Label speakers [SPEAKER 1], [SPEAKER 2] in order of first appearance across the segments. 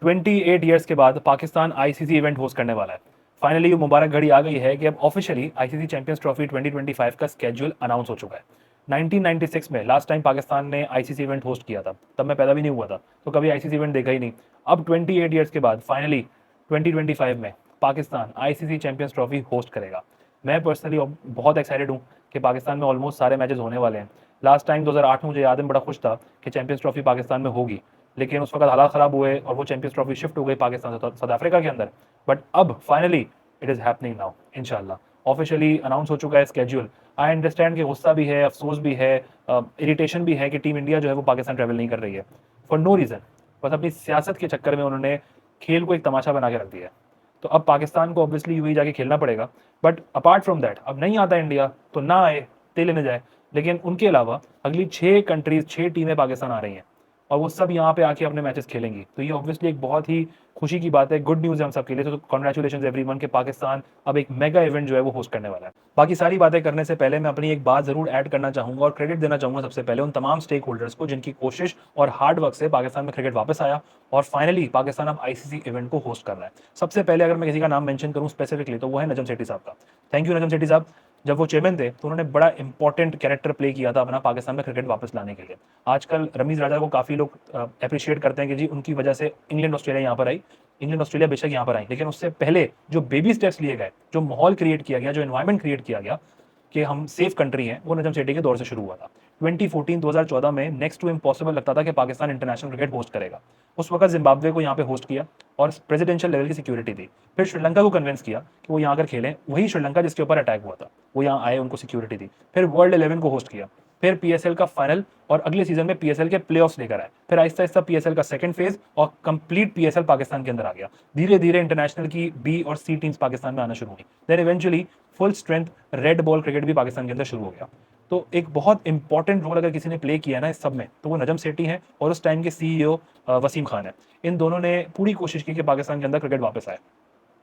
[SPEAKER 1] 28 years के बाद Pakistan ICC event host करने वाला है। फाइनली ये मुबारक घड़ी आ गई है कि अब ऑफिशियली आईसीसी चैंपियंस ट्रॉफी 2025 का स्केड्यूल अनाउंस हो चुका है। 1996 में लास्ट टाइम पाकिस्तान ने आईसीसी इवेंट होस्ट किया था, तब मैं पैदा भी नहीं हुआ था, तो कभी आईसीसी इवेंट देखा ही नहीं। अब 28 ईयर्स के बाद फाइनली 2025 में Pakistan ICC champions trophy host करेगा। मैं पर्सनली बहुत एक्साइटेड हूँ कि पाकिस्तान में ऑलमोस्ट सारे मैचेस होने वाले हैं। लास्ट टाइम 2008 में मुझे याद है, बड़ा खुश था कि चैंपियंस ट्रॉफी पाकिस्तान में होगी, लेकिन उस वक्त हालात ख़राब हुए और वो चैंपियंस ट्रॉफी शिफ्ट हो गई पाकिस्तान से साउथ अफ्रीका के अंदर। बट अब finally it is happening now, इंशाल्लाह ऑफिशियली अनाउंस हो चुका है स्केड्यूल। आई अंडरस्टैंड कि गुस्सा भी है, अफसोस भी है, इरिटेशन भी है कि टीम इंडिया जो है वो पाकिस्तान ट्रैवल नहीं कर रही है फॉर नो रीज़न। बस अपनी सियासत के चक्कर में उन्होंने खेल को एक तमाशा बना के रख दिया है। तो अब पाकिस्तान को ऑब्वियसली यूएई जाके खेलना पड़ेगा। बट अपार्ट फ्रॉम दैट, अब नहीं आता इंडिया तो ना आए, ते लेने जाए। लेकिन उनके अलावा अगली 6 कंट्रीज, 6 टीमें पाकिस्तान आ रही हैं और वो सब यहाँ पे आके अपने मैचेस खेलेंगी। तो ये ऑब्वियसली एक बहुत ही खुशी की बात है, गुड न्यूज़ है हम सबके लिए। तो कॉन्ग्रेचुलेशन एवरीवन के पाकिस्तान अब एक मेगा इवेंट जो है वो होस्ट करने वाला है। बाकी सारी बातें करने से पहले मैं अपनी एक बात जरूर ऐड करना चाहूंगा और क्रेडिट देना चाहूंगा सबसे पहले उन तमाम स्टेक होल्डर्स को जिनकी कोशिश और हार्ड वर्क से पाकिस्तान में क्रिकेट वापस आया और फाइनली पाकिस्तान अब आईसीसी इवेंट को होस्ट कर रहा है। सबसे पहले अगर मैं किसी का नाम मेंशन करूं स्पेसिफिकली तो वो है नजम सेठी साहब का। थैंक यू नजम सेठी साहब। जब वो चेयरमैन थे तो उन्होंने बड़ा इंपॉर्टेंट कैरेक्टर प्ले किया था अपना पाकिस्तान में क्रिकेट वापस लाने के लिए। आजकल रमीज राजा को काफ़ी लोग अप्रिशिएट करते हैं कि जी उनकी वजह से इंग्लैंड ऑस्ट्रेलिया यहाँ पर आई। इंग्लैंड ऑस्ट्रेलिया बेशक यहाँ पर आई, लेकिन उससे पहले जो बेबी स्टेप्स लिए गए, जो माहौल क्रिएट किया गया, जो एनवायरमेंट क्रिएट किया गया कि हम सेफ कंट्री हैं, वो नजम सेठी के दौर से शुरू हुआ था। 2014 में नेक्स्ट टू इम्पॉसिबल लगता था कि पाकिस्तान इंटरनेशनल क्रिकेट होस्ट करेगा। उस वक्त जिम्बाब्वे को यहाँ पे होस्ट किया और प्रेसिडेंशियल लेवल की सिक्योरिटी दी। फिर श्रीलंका को कन्विंस किया कि वो यहाँ आकर खेलें, वही श्रीलंका जिसके ऊपर अटैक हुआ था, वो यहाँ आए, उनको सिक्योरिटी दी। फिर वर्ल्ड 11 को होस्ट किया, फिर पीएसएल का फाइनल और अगले सीजन में पीएसएल के प्लेऑफ्स लेकर आए। फिर आहिस्ता आहिस्ता पीएसएल का सेकंड फेज और कंप्लीट पीएसएल पाकिस्तान के अंदर आ गया। धीरे धीरे इंटरनेशनल की बी और सी टीम्स पाकिस्तान में आना शुरू हुई। Then eventually full strength red ball cricket भी पाकिस्तान के अंदर शुरू हो गया। तो एक बहुत इंपॉर्टेंट रोल अगर किसी ने प्ले किया ना इस सब में, तो वो नजम सेठी है और उस टाइम के सीईओ वसीम खान है। इन दोनों ने पूरी कोशिश की कि पाकिस्तान के अंदर क्रिकेट वापस आए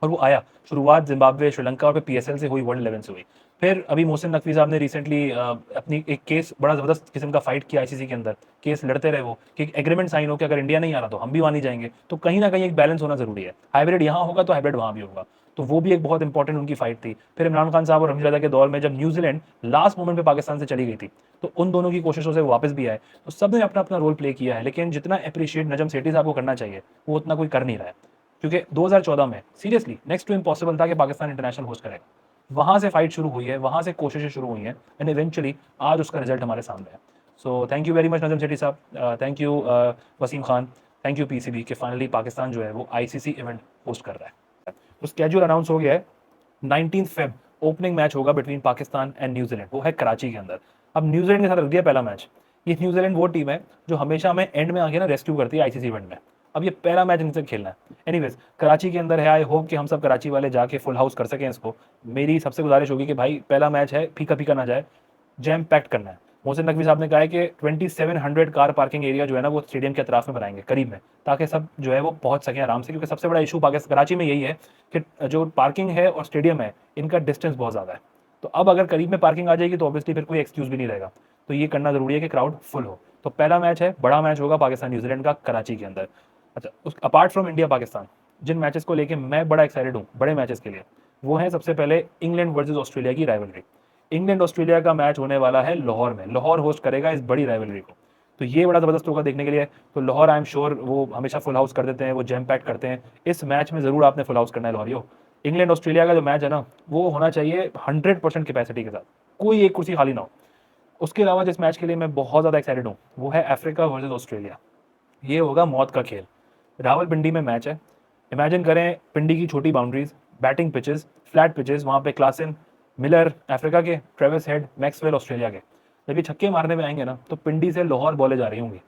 [SPEAKER 1] और वो आया। शुरुआत जिम्बाब्वे, श्रीलंका और फिर पीएसएल से हुई, वर्ल्ड 11 से हुई। फिर अभी मोहसिन नकवी साहब ने रिसेंटली अपनी एक केस बड़ा ज़बरदस्त किस्म का फाइट किया आईसीसी के अंदर। केस लड़ते रहे वो कि एग्रीमेंट साइन हो कि अगर इंडिया नहीं आ रहा तो हम भी वहाँ नहीं जाएंगे। तो कहीं ना कहीं एक बैलेंस होना जरूरी है, हाइब्रिड यहाँ होगा तो हाइब्रिड वहाँ भी होगा। तो वो भी एक बहुत इंपॉर्टेंट उनकी फाइट थी। फिर इमरान खान साहब और रमीज राजा के दौर में जब न्यूजीलैंड लास्ट मोमेंट पे पाकिस्तान से चली गई थी, तो उन दोनों की कोशिशों से वापस भी आए। तो सब ने अपना अपना रोल प्ले किया है, लेकिन जितना अप्रिशिएट नजम सेठी साहब को करना चाहिए वो उतना कोई कर नहीं रहा है। क्योंकि 2014 में सीरियसली नेक्स्ट टू इम्पॉसिबल था कि पाकिस्तान इंटरनेशनल होस्ट करेगा। वहां से फाइट शुरू हुई है, वहां से कोशिशें शुरू हुई हैं एंड इवेंचुअली आज उसका रिजल्ट हमारे सामने है। So thank you very much Najam Sethi sahab, thank you Wasim Khan, thank you PCB कि फाइनली पाकिस्तान जो है वो आईसीसी इवेंट होस्ट कर रहा है। तो स्केड्यूल अनाउंस हो गया है। 19 फेब ओपनिंग मैच होगा बिटवीन पाकिस्तान एंड न्यूजीलैंड, वो है कराची के अंदर। अब न्यूजीलैंड के साथ रख दिया पहला मैच। ये न्यूजीलैंड वो टीम है जो हमेशा हमें एंड में आके ना रेस्क्यू करती है आईसीसी इवेंट में। अब ये पहला मैच इनसे खेलना है। एनीवेज कराची के अंदर है, आई होप कि हम सब कराची वाले जाके फुल हाउस कर सकें इसको। मेरी सबसे गुजारिश होगी कि भाई पहला मैच है, फीका फीका ना जाए, जैम पैक्ट करना है। मोहसिन नकवी साहब ने कहा है कि 2700 कार पार्किंग एरिया जो है ना वो स्टेडियम के अतराफ में बनाएंगे करीब में, ताकि सब जो है वो पहुंच सकें आराम से। क्योंकि सबसे बड़ा इशू पाकिस्तान कराची में यही है कि जो पार्किंग है और स्टेडियम है इनका डिस्टेंस बहुत ज़्यादा है। तो अब अगर करीब में पार्किंग आ जाएगी तो ऑब्वियसली फिर कोई एक्सक्यूज भी नहीं रहेगा। तो ये करना जरूरी है कि क्राउड फुल हो। तो पहला मैच है, बड़ा मैच होगा पाकिस्तान न्यूजीलैंड का कराची के अंदर। अच्छा, उस अपार्ट फ्रॉम इंडिया पाकिस्तान जिन मैचेस को लेके मैं बड़ा एक्साइटेड हूँ बड़े मैचेस के लिए, वो है सबसे पहले इंग्लैंड वर्सेस ऑस्ट्रेलिया की राइवलरी। इंग्लैंड ऑस्ट्रेलिया का मैच होने वाला है लाहौर में, लाहौर होस्ट करेगा इस बड़ी राइवलरी को। तो ये बड़ा ज़बरदस्त होगा देखने के लिए। तो लाहौर आई एम श्योर वो हमेशा फुल हाउस कर देते हैं, वो जैम पैक करते हैं। इस मैच में ज़रूर आपने फुल हाउस करना है लाहौरियो। इंग्लैंड ऑस्ट्रेलिया का जो मैच है ना वो होना चाहिए 100% कैपेसिटी के साथ, कोई एक कुर्सी खाली ना हो। उसके अलावा जिस मैच के लिए मैं बहुत ज़्यादा एक्साइटेड हूँ वो है अफ्रीका वर्सेस ऑस्ट्रेलिया। ये होगा मौत का खेल। रावलपिंडी में मैच है। इमेजिन करें पिंडी की छोटी boundaries, batting pitches, flat pitches, वहाँ पे क्लासन, मिलर अफ्रीका के, ट्रेविस हेड, मैक्सवेल ऑस्ट्रेलिया के। जब ये छक्के मारने में आएंगे ना तो पिंडी से लाहौर बॉले जा रही होंगी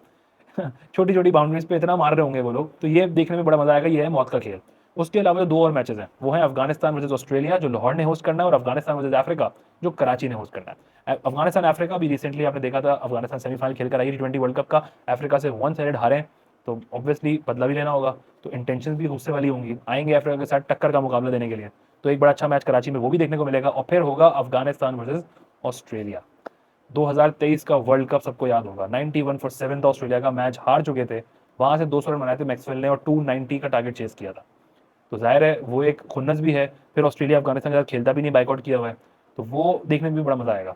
[SPEAKER 1] छोटी छोटी बाउंड्रीज पे इतना मार रहे होंगे वो लोग, तो ये देखने में बड़ा मजा आएगा। ये है मौत का खेल। उसके अलावा जो दो और मैचेस हैं वो है अफगानिस्तान वर्सेस ऑस्ट्रेलिया जो लाहौर ने होस्ट करना है, और अफगानिस्तान वर्सेस अफ्रीका जो कराची ने होस्ट करना है। अफगानिस्तान अफ्रीका भी रिसेंटली आपने देखा था, अफगानिस्तान सेमीफाइनल खेल कर आई T20 वर्ल्ड कप का, अफ्रीका से वन साइडेड हारे। तो ऑब्वियसली बदला भी लेना होगा, तो इंटेंशन भी गुस्से वाली होंगी, आएंगे अफ्रीका के साथ टक्कर का मुकाबला देने के लिए। तो एक बड़ा अच्छा मैच कराची में वो भी देखने को मिलेगा। और फिर होगा अफगानिस्तान वर्सेस ऑस्ट्रेलिया। 2023 का वर्ल्ड कप सबको याद होगा, 91 फॉर 7 था ऑस्ट्रेलिया का, मैच हार चुके थे। वहाँ से 200 रन बनाए थे मैक्सवेल ने और 290 का टारगेट चेस किया था। तो जाहिर है वो एक खुन्नस भी है, फिर ऑस्ट्रेलिया अफगानिस्तान के साथ खेलता भी नहीं, बाइकआउट किया हुआ है, तो वो देखने में भी बड़ा मजा आएगा।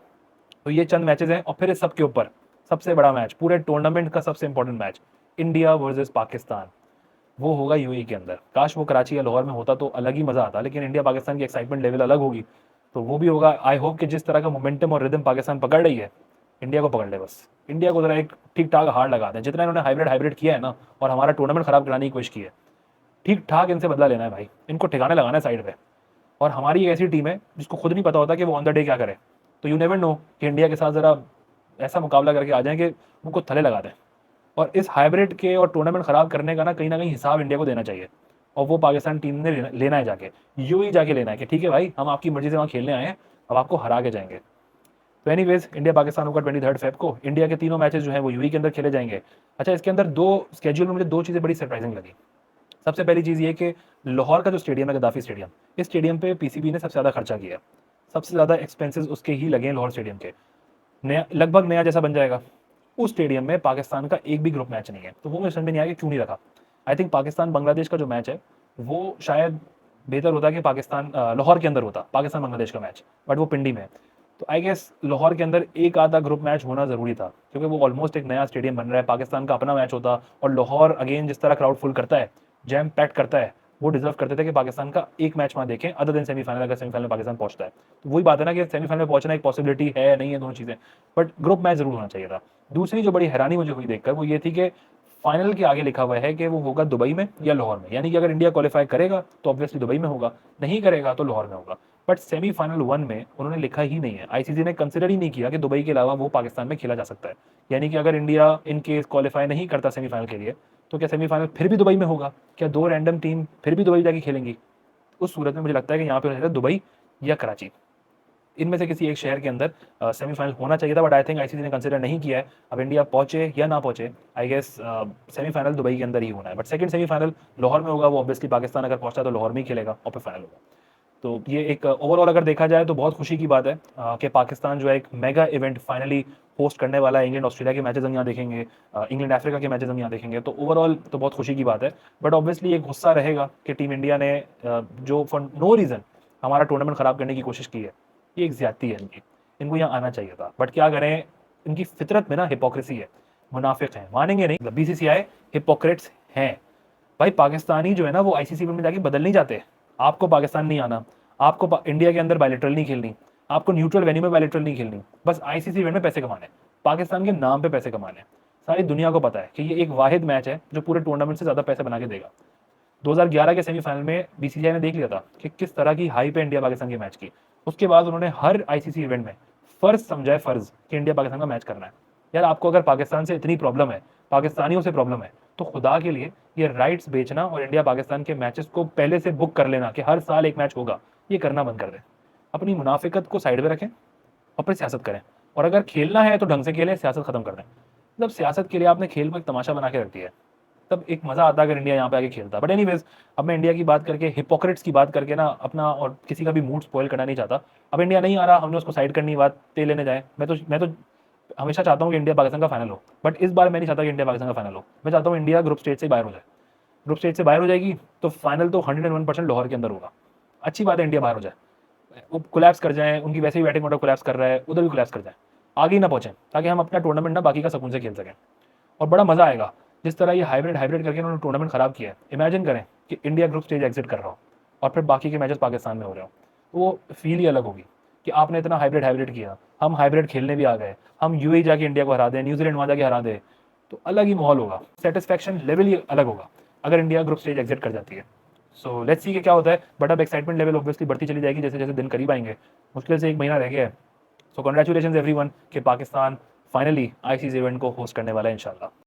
[SPEAKER 1] तो ये चंद मैचेस हैं, और फिर इस सब के ऊपर सबसे बड़ा मैच, पूरे टूर्नामेंट का सबसे important match, India versus Pakistan, वो होगा यूएई के अंदर। काश वो कराची या लाहौर में होता तो अलग ही मजा आता, लेकिन इंडिया पाकिस्तान की एक्साइटमेंट लेवल अलग होगी, तो वो भी होगा। आई होप कि जिस तरह का मोमेंटम और रिदम पाकिस्तान पकड़ रही है, इंडिया को पकड़ ले बस। इंडिया को जरा एक ठीक ठाक हार लगा दें, जितना इन्होंने हाइब्रिड हाइब्रिड किया है ना, और हमारा टूर्नामेंट खराब कराने की कोशिश की है, ठीक ठाक इनसे बदला लेना है भाई, इनको ठिकाने लगाना है साइड पे। और हमारी एक ऐसी टीम है जिसको खुद नहीं पता होता कि वो ऑन द डे क्या करे, तो यू नेवर नो कि इंडिया के साथ जरा ऐसा मुकाबला करके आ जाए कि उनको थले लगा दें। और इस हाइब्रिड के और टूर्नामेंट खराब करने का ना कहीं हिसाब इंडिया को देना चाहिए, और वो पाकिस्तान टीम ने लेना है जाके, यूं ही जाके लेना है कि ठीक है भाई, हम आपकी मर्जी से वहाँ खेलने आए हैं, अब आपको हरा के जाएंगे। तो एनीवेज, इंडिया पाकिस्तान होगा 23 फेब को। इंडिया के तीनों मैचेस जो है वो यूएई के अंदर खेले जाएंगे। अच्छा, इसके अंदर दो स्केड्यूल में मुझे दो चीज़ें बड़ी सरप्राइजिंग लगी। सबसे पहली चीज़ ये कि लाहौर का जो स्टेडियम है, गद्दाफी स्टेडियम, इस स्टेडियम पे पीसीबी ने सबसे ज़्यादा खर्चा किया, सबसे ज़्यादा एक्सपेंसेस उसके ही लगे हैं लाहौर स्टेडियम के। नया, लगभग नया जैसा बन जाएगा। उस स्टेडियम में पाकिस्तान का एक भी ग्रुप मैच नहीं है, तो वो मुझे समझ में नहीं आया कि क्यों नहीं रखा। आई थिंक पाकिस्तान बांग्लादेश का जो मैच है वो शायद बेहतर होता कि पाकिस्तान लाहौर के अंदर होता, पाकिस्तान बांग्लादेश का मैच, बट वो पिंडी में है। तो आई गेस लाहौर के अंदर एक आधा ग्रुप मैच होना ज़रूरी था, क्योंकि वो ऑलमोस्ट एक नया स्टेडियम बन रहा है, पाकिस्तान का अपना मैच होता, और लाहौर अगेन जिस तरह क्राउड फुल करता है, जैम पैक करता है, वो डिजर्व करते थे कि पाकिस्तान का एक मैच वहाँ देखें, अदर देन सेमीफाइनल, अगर सेमीफाइनल में पाकिस्तान पहुंचता है। तो वही बात है ना कि सेमीफाइनल में पहुंचना एक पॉसिबिलिटी है नहीं है, दोनों चीज़ें, बट ग्रुप मैच जरूर होना चाहिए था। दूसरी जो बड़ी हैरानी मुझे हुई देखकर वो ये थी कि फाइनल के आगे लिखा हुआ है कि वो होगा दुबई में या लाहौर में, यानी कि अगर इंडिया क्वालिफाई करेगा तो ऑब्वियसली दुबई में होगा, नहीं करेगा तो लाहौर में होगा। बट सेमीफाइनल 1 में उन्होंने लिखा ही नहीं है, आईसीसी ने कंसिडर ही नहीं किया कि दुबई के अलावा वो पाकिस्तान में खेला जा सकता है। यानी कि अगर इंडिया इन केस क्वालिफाई नहीं करता सेमीफाइनल के लिए, तो क्या सेमीफाइनल फिर भी दुबई में होगा? क्या दो रैंडम टीम फिर भी दुबई जाके खेलेंगी? उस सूरत में मुझे लगता है कि यहाँ पे होना दुबई या कराची, इनमें से किसी एक शहर के अंदर सेमीफाइनल होना चाहिए था, बट आई थिंक आईसीसी ने कंसिडर नहीं किया है। अब इंडिया पहुंचे या ना पहुंचे, आई गेस सेमीफाइनल दुबई के अंदर ही होना है, बट सेकंड सेमीफाइनल लाहौर में होगा। वो ऑब्वियसली पाकिस्तान अगर पहुंचा तो लाहौर में ही खेलेगा और फिर फाइनल होगा। तो ये एक ओवरऑल अगर देखा जाए तो बहुत खुशी की बात है कि पाकिस्तान जो है एक मेगा इवेंट फाइनली होस्ट करने वाला है। इंग्लैंड ऑस्ट्रेलिया के मैचेस हम यहाँ देखेंगे, इंग्लैंड अफ्रीका के मैचेस हम यहाँ देखेंगे, तो ओवरऑल तो बहुत खुशी की बात है। बट ऑब्वियसली एक गुस्सा रहेगा कि टीम इंडिया ने जो फॉर नो रीज़न हमारा टूर्नामेंट खराब करने की कोशिश की है, ये एक ज्यादती है इनकी, इनको यहाँ आना चाहिए था, बट क्या करें, इनकी फितरत में ना हिपोक्रेसी है, मुनाफिक हैं, मानेंगे नहीं, बीसीसीआई हिपोक्रेट्स हैं। भाई पाकिस्तानी जो है ना वो आईसीसी में जाके बदल नहीं जाते। आपको पाकिस्तान नहीं आना, आपको इंडिया के अंदर बायलेटरल नहीं खेलनी, आपको न्यूट्रल वेन्यू में बायलेटरल नहीं खेलनी, बस आईसीसी इवेंट में पैसे कमाने, पाकिस्तान के नाम पे पैसे कमाने। सारी दुनिया को पता है कि ये एक वाहिद मैच है जो पूरे टूर्नामेंट से ज्यादा पैसे बना के देगा। 2011 के सेमीफाइनल में बीसीसीआई ने देख लिया था कि किस तरह की हाई पे इंडिया पाकिस्तान के मैच की। उसके बाद उन्होंने हर आईसीसी इवेंट में फर्ज समझा है, फर्ज कि इंडिया पाकिस्तान का मैच करना है। यार आपको अगर पाकिस्तान से इतनी प्रॉब्लम है, पाकिस्तानियों से प्रॉब्लम है, तो खुदा के लिए ये राइट्स बेचना और इंडिया पाकिस्तान के मैचेस को पहले से बुक कर लेना कि हर साल एक मैच होगा, ये करना बंद कर दें। अपनी मुनाफिकत को साइड में रखें और फिर सियासत करें, और अगर खेलना है तो ढंग से खेलें, सियासत खत्म कर दें। मतलब सियासत के लिए आपने खेल को एक तमाशा बना के रख दिया है, तब एक मजा आता अगर इंडिया यहाँ पे आके खेलता। बट एनीवेज, अब मैं इंडिया की बात करके, हिपोक्रेट्स की बात करके ना अपना और किसी का भी मूड स्पॉइल करना नहीं चाहता। अब इंडिया नहीं आ रहा, हमने उसको साइड करनी, बात ते लेने जाए। मैं तो हमेशा चाहता हूँ कि इंडिया पाकिस्तान का फाइनल हो, बट इस बार मैं नहीं चाहता कि इंडिया पाकिस्तान का फाइनल हो। मैं चाहता हूँ इंडिया ग्रुप स्टेज से बाहर हो जाए। ग्रुप स्टेज से बाहर हो जाएगी तो फाइनल तो 101% लाहौर के अंदर होगा। अच्छी बात है इंडिया बाहर हो जाए, वो कोलैप्स कर जाए, उनकी वैसे ही बैटिंग ऑर्डर कोलैप्स कर रहा है, उधर भी कोलैप्स कर जाए, आगे ही ना पहुंचे, ताकि हम अपना टूर्नामेंट ना बाकी का सुकून से खेल सकें। और बड़ा मजा आएगा जिस तरह ये हाइब्रिड हाइब्रिड करके उन्होंने टूर्नामेंट खराब किया है। इमेजिन करें कि इंडिया ग्रुप स्टेज एग्जिट कर रहा हो और फिर बाकी के मैचेस पाकिस्तान में हो रहे हो, तो वो फील ही अलग होगी कि आपने इतना हाइब्रिड हाइब्रिड किया, हम हाइब्रिड खेलने भी आ गए, हम यूएई जाके इंडिया को हरा दें, न्यूजीलैंड वहाँ जाके हरा दे, तो अलग ही माहौल होगा, सेटिस्फैक्शन लेवल ही अलग होगा अगर इंडिया ग्रुप स्टेज एग्जिट कर जाती है। सो लेट्स सी कि क्या होता है, बट अब एक्साइटमेंट लेवल ऑब्वियसली बढ़ती चली जाएगी जैसे जैसे दिन करीब आएंगे। मुश्किल से एक महीना रह गया है। सो कंग्रेचुलेशन एवरीवन कि पाकिस्तान फाइनली आईसीसी इवेंट को होस्ट करने वाला है इंशाल्लाह।